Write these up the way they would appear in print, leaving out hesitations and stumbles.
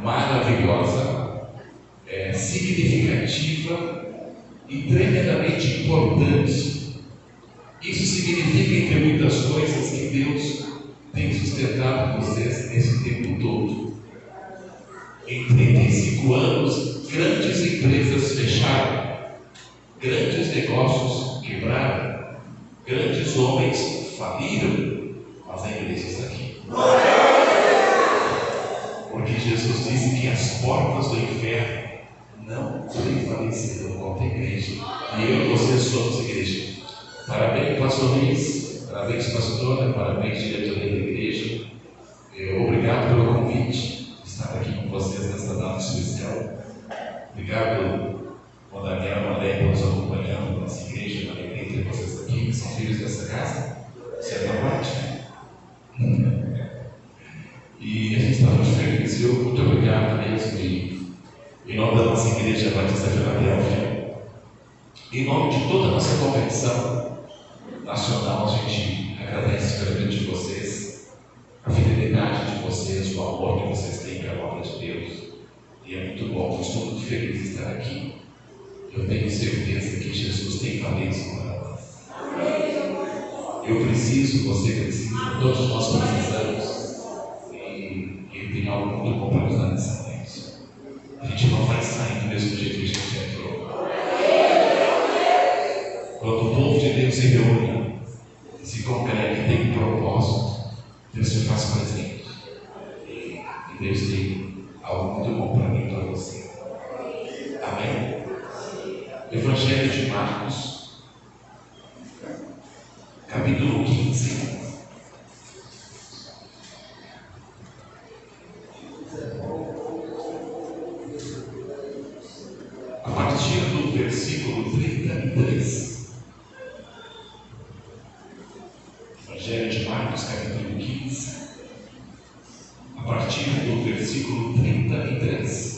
maravilhosa, significativa e tremendamente importante. Isso significa, entre muitas coisas, que Deus tem sustentado vocês esse tempo todo. Em 35 anos, grandes empresas fecharam, grandes negócios quebraram, grandes homens faliram, mas a igreja está aqui. Porque Jesus disse que as portas do inferno não prevalecerão contra a igreja. E eu e você somos igreja. Parabéns, pastor Luiz. Parabéns, pastora. Parabéns, diretoria da igreja. Obrigado pelo convite de estar aqui com vocês nesta data especial. Obrigado, Daniel, Malé, por nos acompanhando na nossa igreja. Uma alegria ter vocês aqui, que são filhos dessa casa. Você é da parte, né? E a gente está muito feliz. Muito obrigado mesmo. Em nome da nossa igreja Batista Filadélfia, em nome de toda a nossa convenção nacional, a gente agradece pela vida de vocês, a fidelidade de vocês, o amor que vocês têm pela obra de Deus. E é muito bom, eu estou muito feliz de estar aqui. Eu tenho certeza que Jesus tem valência para nós. Eu preciso, você precisa, todos nós precisamos. E Ele tem algo muito bom para nos dar nessa noite. A gente não vai sair do mesmo jeito que a gente entrou. Quando o povo de Deus se reúne, se congrega e tem um propósito, Deus se faz presente. E Deus tem algo muito bom para mim e para você. Amém? Evangelho de Marcos, capítulo 15. A partir do versículo 33. Evangelho de Marcos, capítulo 15. A partir do versículo 33.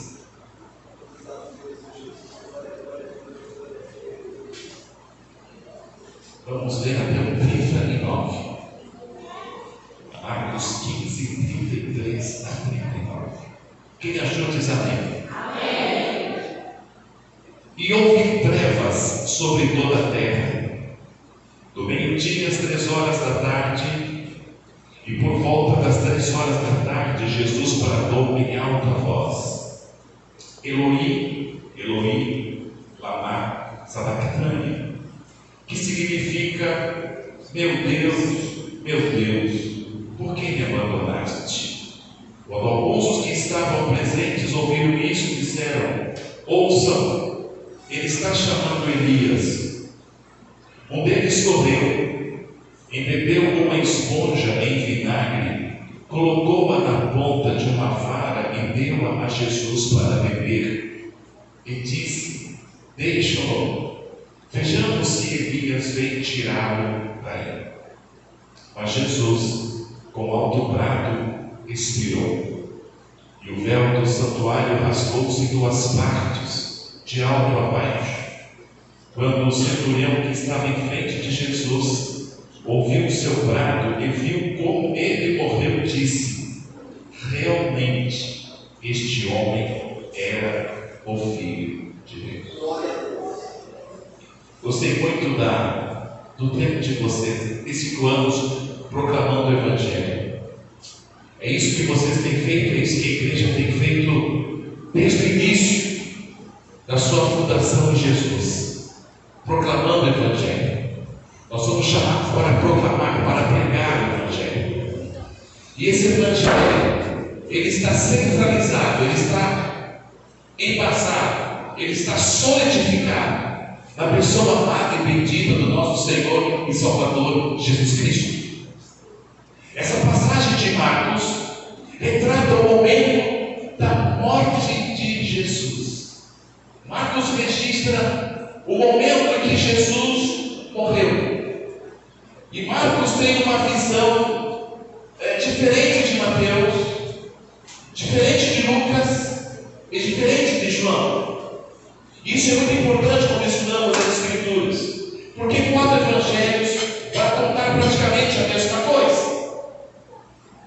Vamos ler até o 39. Marcos 15, 33 a 39. Quem achou diz amém. E houve trevas sobre toda a terra, do meio-dia às 3 horas da tarde, e por volta das 3 horas da tarde, Jesus bradou em alta voz: Eloi, Eloi, lama sabachthani, que significa: meu Deus, por que me abandonaste? Quando alguns dos que estavam presentes ouviram isso, disseram: ouçam, ele está chamando Elias. Um deles correu, embebeu uma esponja em vinagre, colocou-a na ponta de uma vara e deu-a a Jesus para beber. E disse: deixa-o, vejamos se Elias vem tirá-lo daí. Mas Jesus, com alto brado, expirou. E o véu do santuário rasgou-se em 2 partes, de alto a baixo. Quando o centurião que estava em frente de Jesus ouviu o seu brado e viu como ele morreu, disse: realmente este homem era o Filho de Deus. Gostei muito do tempo de vocês, 5 anos proclamando o Evangelho. É isso que vocês têm feito, é isso que a igreja tem feito desde o início da sua fundação em Jesus, proclamando o Evangelho. Nós somos chamados para proclamar, para pregar o Evangelho. E esse Evangelho, ele está centralizado, ele está embasado, ele está solidificado na pessoa amada e bendita do nosso Senhor e Salvador Jesus Cristo. Essa passagem de Marcos retrata o momento da morte de Jesus. Marcos registra o momento em que Jesus morreu. E Marcos tem uma visão diferente de Mateus, diferente de Lucas e diferente de João. Isso é muito importante quando estudamos as Escrituras, porque 4 evangelhos vão contar praticamente a mesma coisa.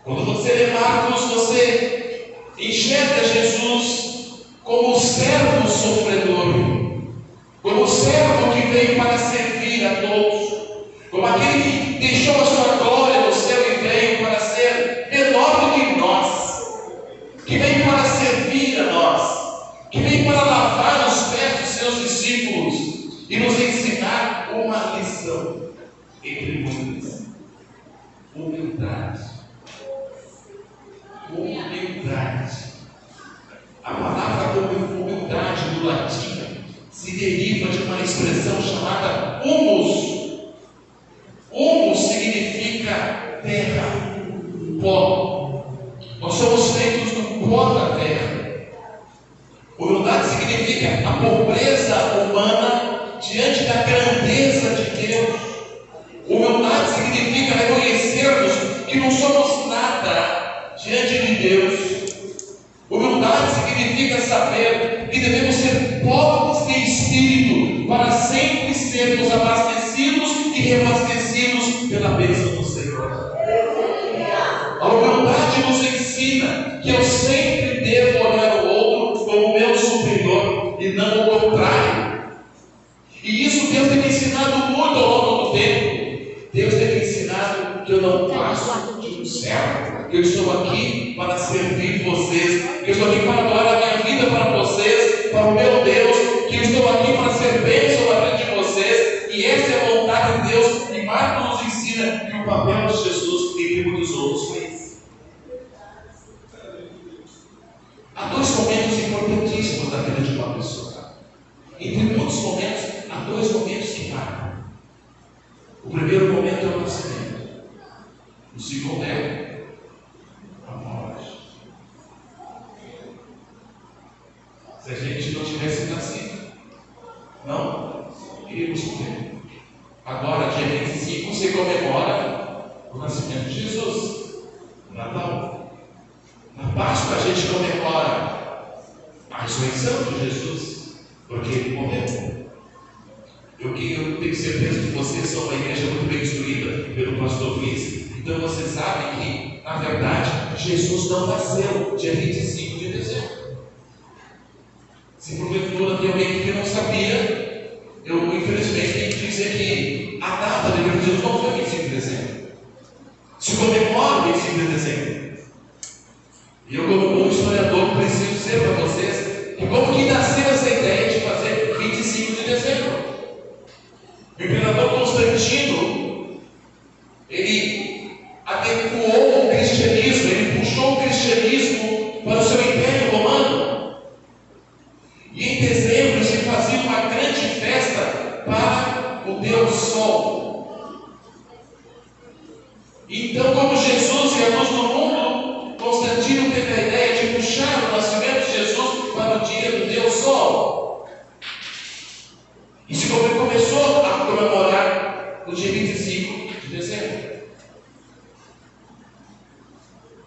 Quando você lê Marcos, você enxerga enxerga Jesus como o servo sofredor, como o servo que veio para servir a todos, como aquele que deixou a sua glória no céu e veio para ser menor do que nós, que veio para servir a nós, que veio para lavar os pés dos seus discípulos e nos ensinar uma lição entre muitas: humildade. Humildade. A palavra humildade do latim se deriva de uma expressão chamada humus. Humus significa terra, pó. Nós somos feitos do pó da terra. Humildade significa a pobreza humana diante da grandeza de Deus. Humildade significa reconhecermos que não somos nada diante de Deus. Humildade significa saber que devemos ser pobres de espírito para sempre sermos abastecidos e reabastecidos pela bênção do Senhor. A humildade nos ensina que eu sempre devo olhar o outro como meu superior e não o contrário. E isso Deus tem me ensinado muito ao longo do tempo. Deus tem me ensinado que eu não passo do céu. Eu estou aqui para servir vocês. Eu estou aqui para doar a minha vida para vocês, para o meu Deus. Que eu estou aqui para ser bênção na vida de vocês. E essa é a vontade de Deus. E Marcos nos ensina que o papel de Jesus entre muitos outros foi esse. Há dois momentos importantíssimos na vida de uma pessoa. Entre muitos momentos, há dois momentos que marcam. O primeiro momento é o nascimento. O segundo é a morte. Se a gente não tivesse nascido, não iríamos morrer. Agora, dia 25, você comemora o nascimento de Jesus, o Natal. Na Páscoa, a gente comemora a ressurreição de Jesus, porque ele morreu. Eu tenho certeza que vocês são uma igreja muito bem instruída pelo pastor Luiz. Então vocês sabem que, na verdade, Jesus não nasceu dia 25 de dezembro. Se porventura tem alguém que não sabia, eu infelizmente tenho que dizer que a data de Jesus não foi 25 de dezembro. Se comemora 25 de dezembro. E eu, como bom historiador, preciso dizer para vocês que como que nasceu essa ideia de fazer 25 de dezembro. O imperador Constantino, ele adequou o cristianismo, ele puxou o cristianismo para o seu império romano. E em dezembro se fazia uma grande festa para o Deus Sol. Então, como Jesus é a luz do mundo, Constantino teve a ideia de puxar o nascimento de Jesus para o dia do Deus Sol. E se começou a comemorar no dia 25 de dezembro.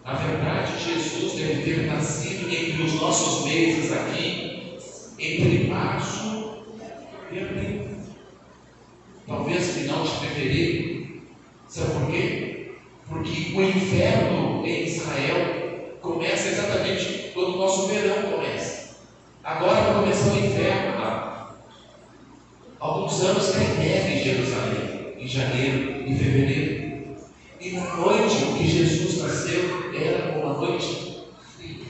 Na verdade, Jesus deve ter nascido entre os nossos meses aqui, entre março e abril. Talvez final de fevereiro. Sabe por quê? Porque o inverno em Israel começa exatamente quando o nosso verão começa. Agora vai começar o inverno lá. Alguns anos cai neve em Jerusalém, em janeiro e fevereiro. E na noite em que Jesus nasceu, era uma noite fria.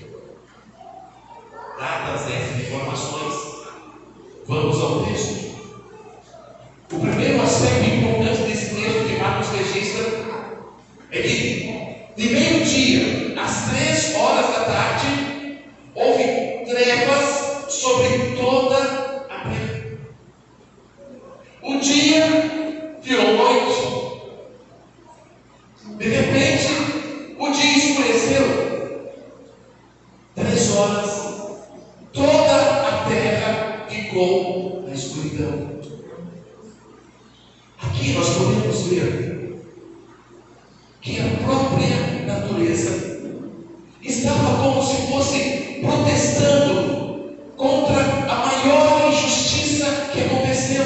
Dadas essas informações, vamos ao texto. O primeiro aspecto importante desse texto que Marcos registra é que, de meio-dia às 3 horas da tarde, houve trevas sobre toda a terra. O dia virou noite. De repente, o dia escureceu. 3 horas, toda a terra ficou na escuridão. Aqui nós podemos ver que a própria natureza estava como se fosse protestando contra a maior injustiça que aconteceu.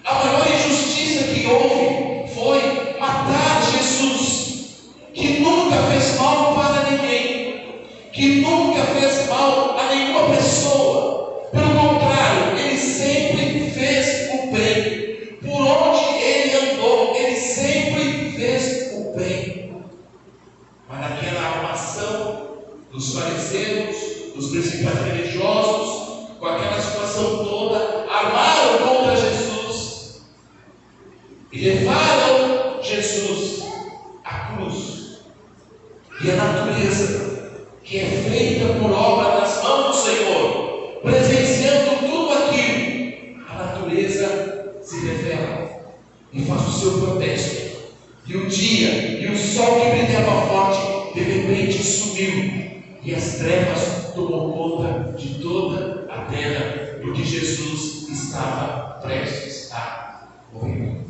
A maior injustiça que houve foi matar Jesus, que nunca fez mal para ninguém. que nunca fez mal a nenhuma pessoa. Pelo contrário, ele sempre fez o bem. Por onde ele andou, ele sempre fez o bem. Mas naquela armação dos fariseus, dos principais religiosos, com aquela situação toda, armaram contra Jesus e levaram Jesus à cruz. E a natureza, que é feita por obra das mãos do Senhor, presenciando tudo aquilo, a natureza se revela e faz o seu protesto. E o dia e o sol que brilhava forte, de repente sumiu, e as trevas tomou conta de toda a terra, porque Jesus estava prestes a morrer.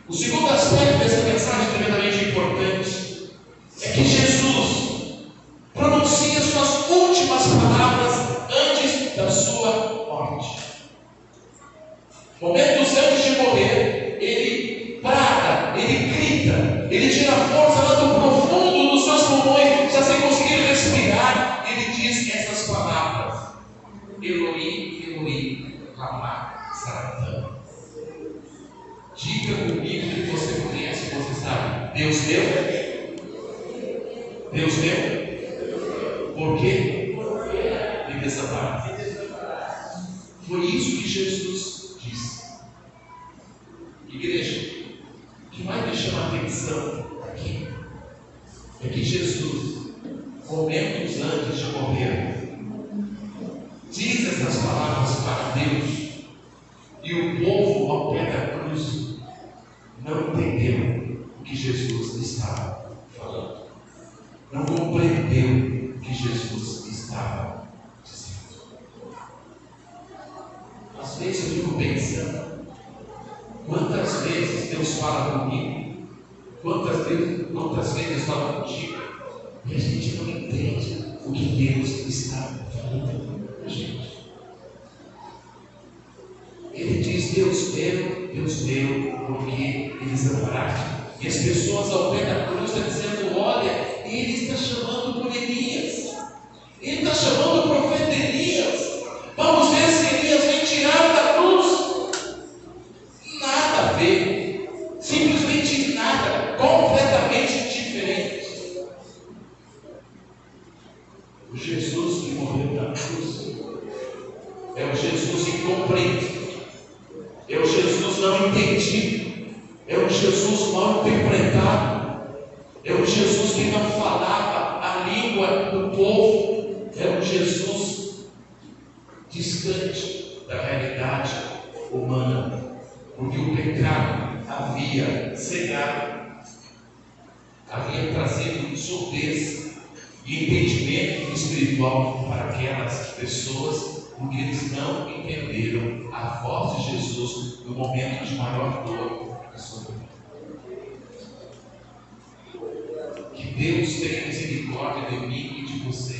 O segundo aspecto dessa mensagem, tremendamente importante, é que Jesus pronuncia suas últimas palavras antes da sua morte. Momentos antes de morrer, ele brada, ele grita, ele tira força lá do profundo dos seus pulmões, já sem conseguir respirar. Ele diz essas palavras: Eloi, Eloi, lama sabachthani. Diga comigo que você conhece, você sabe. Deus deu? Deus deu? Por quê? Me desampara. Foi isso que Jesus disse. Igreja, o que mais me chama a atenção aqui é que Jesus, momentos antes de morrer, diz essas palavras para Deus, e o povo ao pé da cruz não entendeu o que Jesus estava falando, não compreendeu o que Jesus estava dizendo. Às vezes eu fico pensando, quantas vezes Deus fala comigo, quantas vezes eu falo contigo, e a gente não entende o que Deus está falando com a gente. Ele diz: Deus deu, porque eles adoraram. E as pessoas ao pé da cruz estão dizendo: olha, ele está chamando por Elias, ele está chamando o profeta Elias. Vamos ver se Elias vem tirar da cruz. Nada a ver, simplesmente nada, completamente diferente. O Jesus que morreu na cruz é o Jesus incompreendido, é o Jesus não entendido, é o Jesus mal interpretado, é o Jesus que não falava a língua do povo, é o Jesus distante da realidade humana, porque o pecado havia cegado, havia trazido surdez e entendimento espiritual para aquelas pessoas, porque eles não entenderam a voz de Jesus no momento de maior dor da sua vida. Que Deus tenha misericórdia de mim e de você,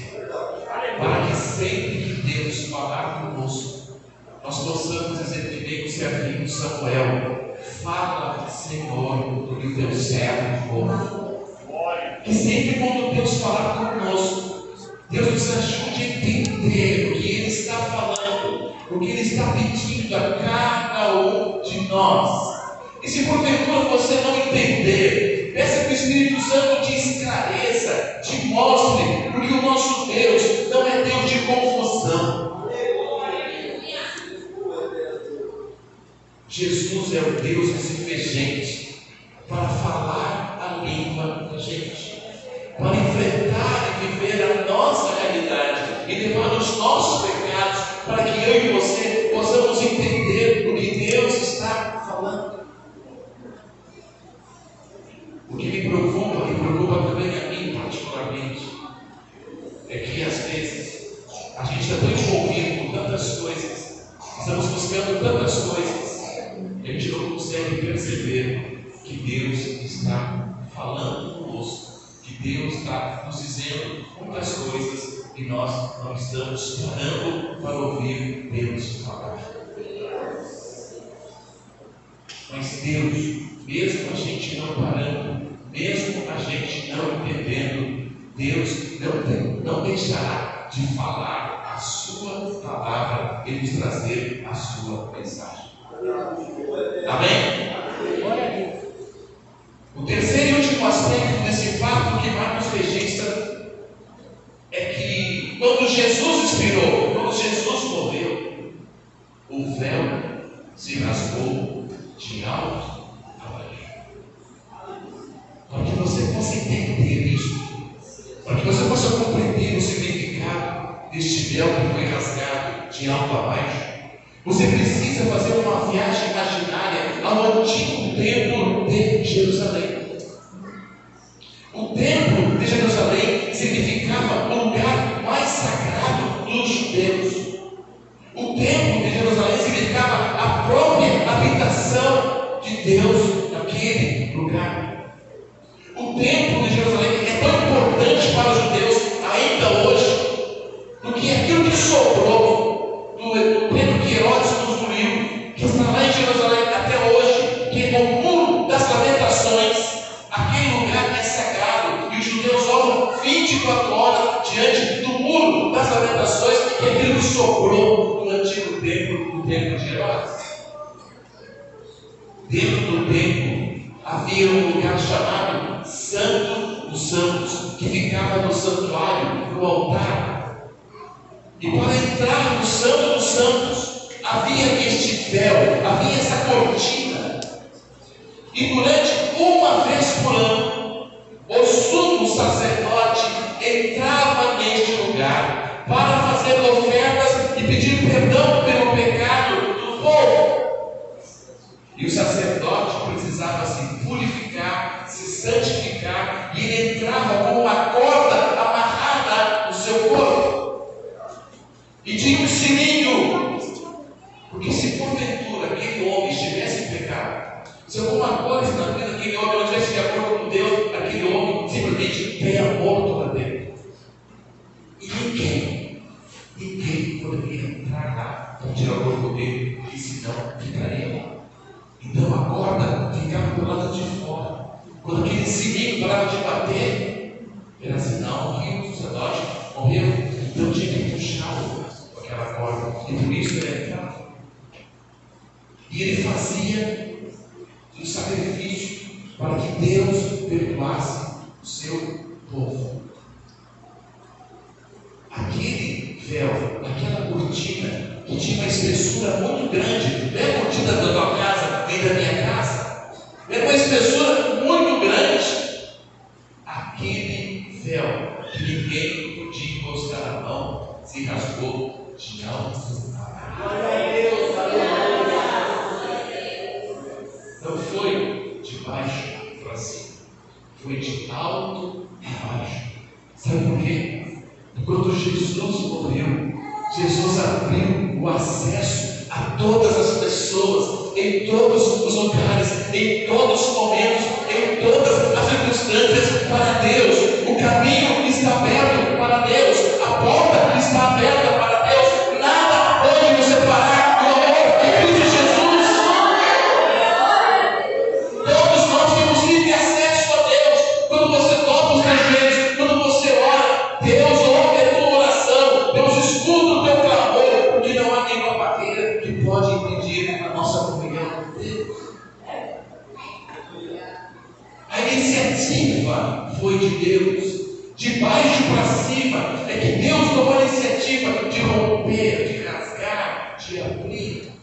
para que sempre que Deus falar conosco, nós possamos dizer que nem o servinho Samuel: fala, Senhor, do que teu servo ouve. Que sempre quando Deus falar conosco, Deus nos ajude a entender o que Ele está falando, o que Ele está pedindo a cada um de nós. E se porventura você não entender, peça que o Espírito Santo te esclareça, te mostre, porque o nosso Deus não é Deus de confusão. Jesus é o Deus que se fez gente para falar a língua da gente, para enfrentar e viver a nossa realidade e levar os nossos pecados, para que eu e você possamos entender o que Deus está falando. O que me preocupa também a mim particularmente, é que às vezes a gente está tão envolvido com tantas coisas, estamos buscando tantas coisas, que a gente não consegue perceber que Deus está falando conosco, que Deus está nos dizendo muitas coisas e nós não estamos parando para ouvir Deus falar. Mas Deus, mesmo a gente não parando, mesmo a gente não entendendo, Deus não deixará de falar a sua palavra e nos trazer a sua mensagem. Amém? O terceiro e último aspecto desse fato que Marcos registra é que quando Jesus expirou, quando Jesus morreu, o véu se rasgou de alto a baixo. Para que você possa entender isso, para que você possa compreender o significado deste véu que foi rasgado de alto a baixo, você precisa fazer uma viagem imaginária ao antigo templo de Jerusalém. O templo de Jerusalém significava o lugar mais sagrado dos judeus. O templo de Jerusalém significava a própria habitação de Deus naquele lugar. O templo de Jerusalém é tão importante para os judeus ainda hoje, do que aquilo que sobrou do templo que Herodes construiu, que está lá em Jerusalém até hoje, que é o muro das lamentações. Aquele lugar é sagrado e os judeus oram 24 horas diante do muro das lamentações, que é aquilo que sobrou do antigo templo, do templo de Herodes. Dentro do templo havia um lugar chamado Santo dos Santos, que ficava no santuário, no altar. E para entrar no Santo dos Santos havia este véu, havia essa cortina. E durante uma vez por ano, o sumo sacerdote entrava neste lugar para fazer ofertas e pedir perdão pelo pecado do povo. E o sacerdote precisava se purificar, se santificar, e ele entrava com uma corda amarrada no seu corpo. E tinha um sininho, porque se porventura aquele homem estivesse em pecado, se alguma coisa na vida daquele homem não estivesse de acordo com Deus, aquele homem simplesmente teria morto lá dentro. E ninguém poderia entrar lá para tirar o corpo dele, porque senão ficaria lá. Então a corda ficava do lado de fora. Quando aquele sininho parava de bater, era sinal que o sacerdote morreu. Então tinha que puxá-lo com aquela corda. E por isso ele entrava. E ele fazia um sacrifício para que Deus perdoasse o seu povo. Aquele véu, aquela cortina que tinha uma espessura muito grande, não é a cortina da tua casa nem da minha casa, é uma espessura muito grande. Aquele véu que ninguém podia encostar a mão se rasgou de alto a baixo. Não foi de baixo para cima, foi de alto a baixo. Sabe por quê? Quando Jesus morreu, Jesus abriu o acesso a todas as pessoas, em todos os lugares, em todos os momentos, em todas as circunstâncias, para Deus. O caminho está aberto para Deus, a porta está aberta para Deus. Nada pode nos separar do amor de Cristo Jesus. Todos nós temos livre acesso a Deus. Quando você toca os teus joelhos, quando você ora, Deus ouve a tua oração, Deus escuta o teu clamor, porque não há nenhuma barreira que pode impedir a nossa comunhão com Deus. A iniciativa foi de Deus. De baixo para cima é que Deus tomou a iniciativa de romper, de rasgar, de abrir.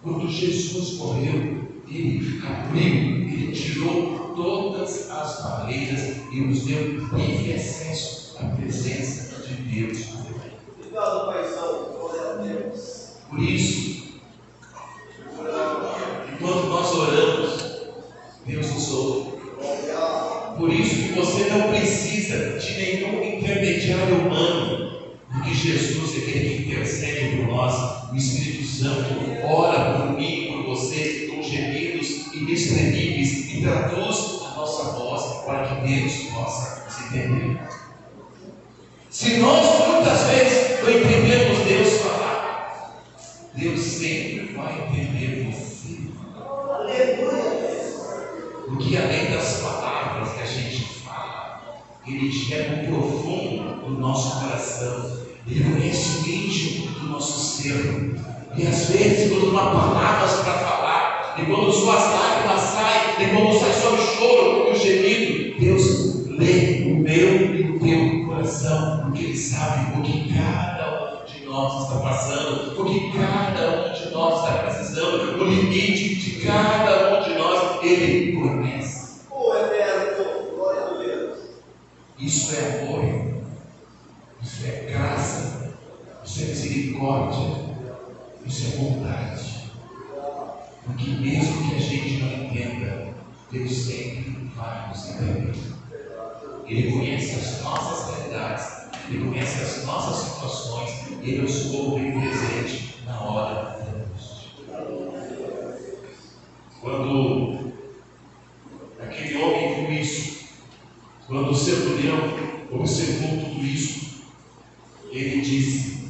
Quando Jesus morreu, Ele abriu, Ele tirou todas as barreiras e nos deu livre acesso à presença de Deus. Por isso, enquanto nós oramos, Deus nos ouve. Por isso que você não precisa de nenhum intermediário humano, porque Jesus é aquele que intercede por nós. O Espírito Santo ora por mim, por você, com gemidos inexprimíveis, e traduz a nossa voz para que Deus possa se entender. Se nós muitas vezes não entendemos Deus falar, Deus sempre vai entender você. Porque além das palavras que a gente fala, Ele chega no profundo do nosso coração. Ele conhece o íntimo do nosso ser. E às vezes, quando não há palavras para falar, e quando suas lágrimas saem, e quando sai só o choro e o gemido, Deus lê o meu e o teu coração, porque Ele sabe o que cada um de nós está passando, o que cada um de nós está precisando, o limite de cada um de nós, Ele conhece. Isso é amor, isso é graça, isso é misericórdia, isso é bondade. Porque mesmo que a gente não entenda, Deus sempre vai nos entender. Ele conhece as nossas realidades, Ele conhece as nossas situações, e Ele nos ouve bem presente na hora da angústia. Quando aquele homem viu isso, quando o centurião observou tudo isso, ele disse: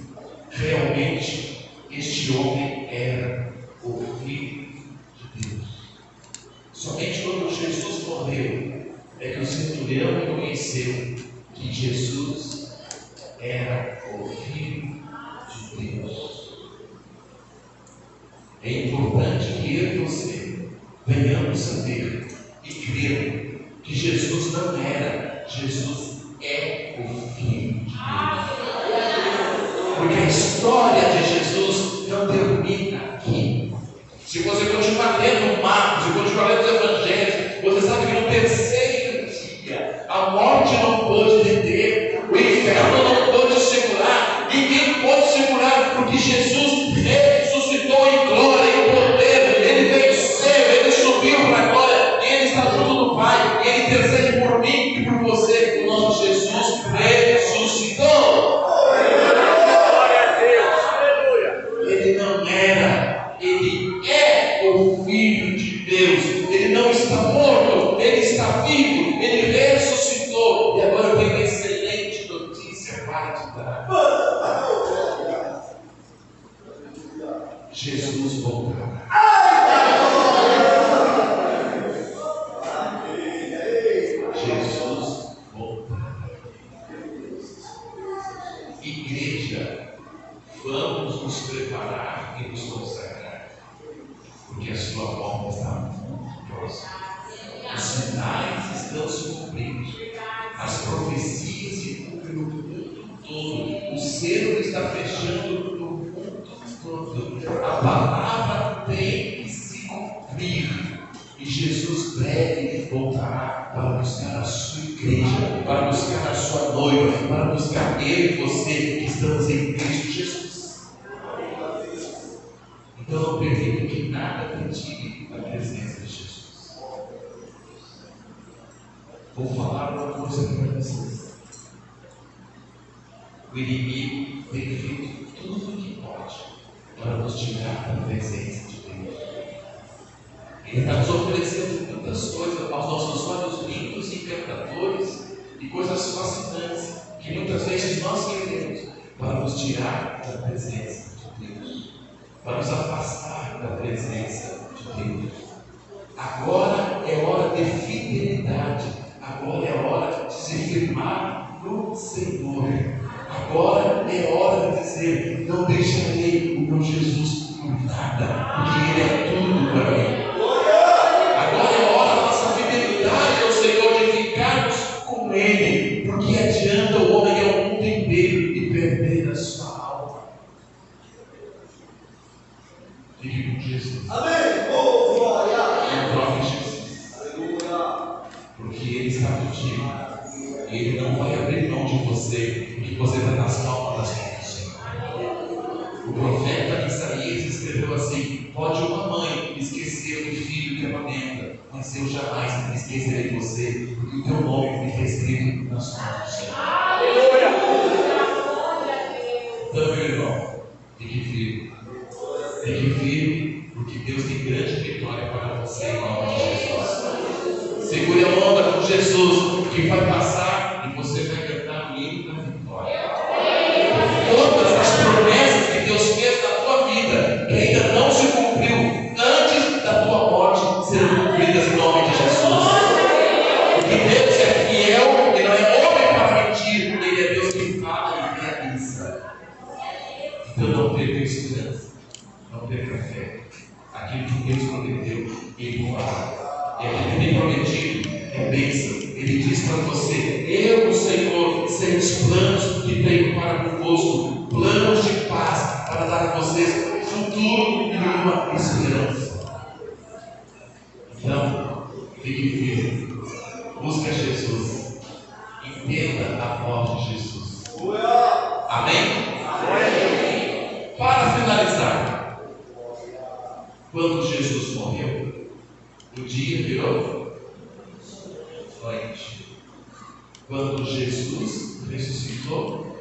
realmente este homem era o Filho de Deus. Somente quando Jesus morreu é que o centurião reconheceu que Jesus era o Filho de Deus. É importante que eu e você venhamos saber e crer que Jesus não era, Jesus é o Filho de Deus. Porque a história de Jesus não termina aqui. Se você continuar lendo Marcos, se continuar lendo os Evangelhos, você sabe que no terceiro dia a morte não pôde deter, o inferno não pôde segurar, ninguém pôde segurar, porque Jesus ressuscitou em glória e poder, Ele venceu, Ele subiu para a glória, e Ele está junto do Pai, e Ele intercede por mim e por você. O nosso Jesus ressuscitou. Ele não era, Ele é o Filho de Deus. Ele não está morto, Ele está vivo, Ele ressuscitou. E agora eu tenho uma excelente notícia para te dar. Jesus voltará. Jesus voltará. Igreja, vamos nos preparar e nos consagrar, porque a sua volta está muito próxima. Os sinais estão se cumprindo, as profecias se cumprem no mundo todo, o selo está fechando no mundo todo, a palavra tem que se cumprir, e Jesus breve voltará para buscar a sua igreja, para buscar a sua noiva, para buscar eu e você que estamos em Cristo Jesus. Então não permita que nada te tire da presença de Jesus. Vou falar uma coisa para vocês. O inimigo tem feito tudo o que pode para nos tirar da presença de Deus. Ele está nos oferecendo muitas coisas aos nossos olhos lindos e encantadores e coisas fascinantes que muitas vezes nós queremos para nos tirar da presença de Deus, para nos afastar da presença de Deus. Agora é hora de fidelidade, agora é hora de se firmar no Senhor. Agora é hora de dizer: não deixarei o meu Jesus por nada, porque Ele é tudo para mim. Agora é hora da nossa fidelidade ao Senhor, de ficarmos com Ele, porque adianta o homem ir ao mundo inteiro e perder a sua alma. Fique com Jesus. Amém. Oh, glória. Não troque Jesus. Aleluia. Porque Ele está contigo. E Ele não vai abrir mão de você, porque você está nas palmas das mãos do Senhor. O profeta Isaías escreveu assim: pode uma mãe esquecer do filho que amamenta, mas eu jamais me esquecerei de você, porque o teu nome está escrito nas mãos do Senhor. Aleluia. Então, meu irmão, fique firme. Fique firme, porque Deus tem grande vitória para você em nome de Jesus. Segure a onda com Jesus, que vai passar e você vai cantar o hino da vitória. Todas as promessas que Deus fez na tua vida, que ainda não se cumpriu, antes da tua morte, serão cumpridas em nome de Jesus. Porque Deus é fiel e não é homem perca a esperança, não perca a fé. Aquilo que Deus prometeu, Ele fará. E aquilo que tem prometido é bênção. Ele diz para você: eu, o Senhor, sei os planos que tenho para convosco, planos de paz, para dar a vocês futuro e uma esperança. Então, fique firme, busca Jesus, entenda a morte de Jesus. Amém? Para finalizar, quando Jesus morreu, o dia virou noite. Quando Jesus ressuscitou,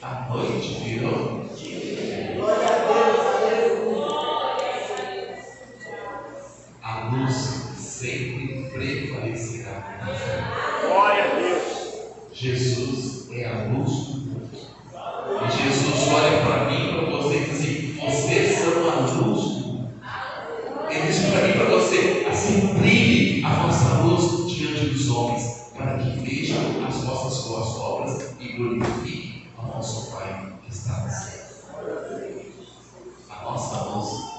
a noite virou dia. Glória a Deus. A luz sempre prevalecerá. Glória a Deus. Jesus é a luz do mundo. E Jesus olha para mim, para você e diz assim: vocês são a luz do mundo. Ele diz para mim, para você: assim brilhe a vossa luz diante dos homens, para que vejam as vossas boas obras e glorifiquem ao nosso Pai que está no céu. A nossa luz